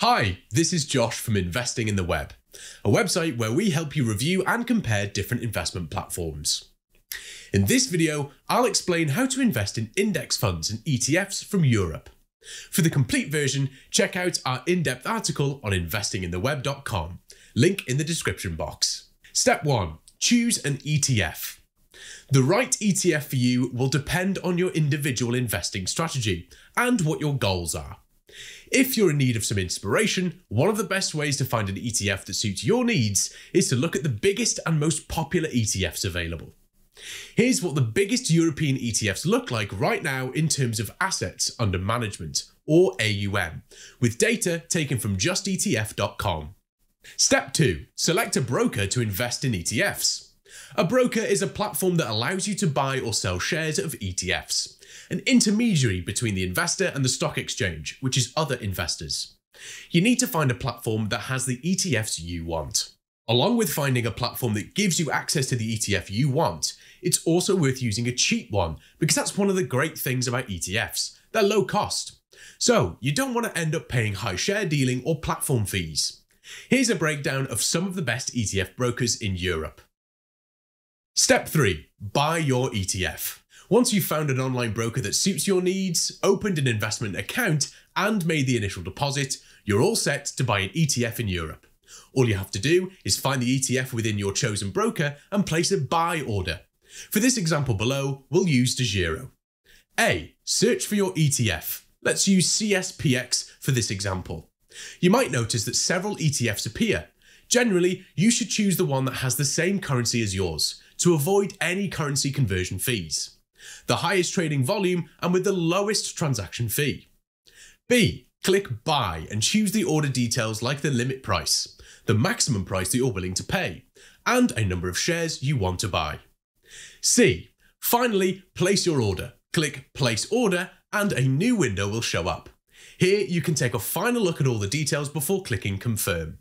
Hi, this is Josh from Investing in the Web, a website where we help you review and compare different investment platforms. In this video, I'll explain how to invest in index funds and ETFs from Europe. For the complete version, check out our in-depth article on investingintheweb.com, link in the description box. Step 1. Choose an ETF. The right ETF for you will depend on your individual investing strategy and what your goals are. If you're in need of some inspiration, one of the best ways to find an ETF that suits your needs is to look at the biggest and most popular ETFs available. Here's what the biggest European ETFs look like right now in terms of assets under management, or AUM, with data taken from justetf.com. Step 2. Select a broker to invest in ETFs. A broker is a platform that allows you to buy or sell shares of ETFs, an intermediary between the investor and the stock exchange, which is other investors. You need to find a platform that has the ETFs you want. Along with finding a platform that gives you access to the ETF you want, it's also worth using a cheap one, because that's one of the great things about ETFs. They're low cost. So you don't want to end up paying high share dealing or platform fees. Here's a breakdown of some of the best ETF brokers in Europe. Step 3. Buy your ETF. Once you've found an online broker that suits your needs, opened an investment account, and made the initial deposit, you're all set to buy an ETF in Europe. All you have to do is find the ETF within your chosen broker and place a buy order. For this example below, we'll use DEGIRO. A. Search for your ETF. Let's use CSPX for this example. You might notice that several ETFs appear. Generally, you should choose the one that has the same currency as yours, to avoid any currency conversion fees, the highest trading volume and with the lowest transaction fee. B. Click Buy and choose the order details like the limit price, the maximum price that you're willing to pay, and a number of shares you want to buy. C. Finally, place your order. Click Place Order and a new window will show up. Here you can take a final look at all the details before clicking Confirm.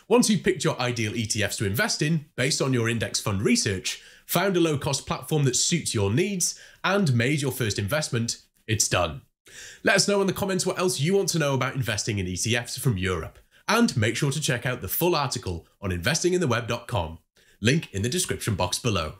Once you've picked your ideal ETFs to invest in, based on your index fund research, found a low-cost platform that suits your needs, and made your first investment, it's done. Let us know in the comments what else you want to know about investing in ETFs from Europe. And make sure to check out the full article on investingintheweb.com. Link in the description box below.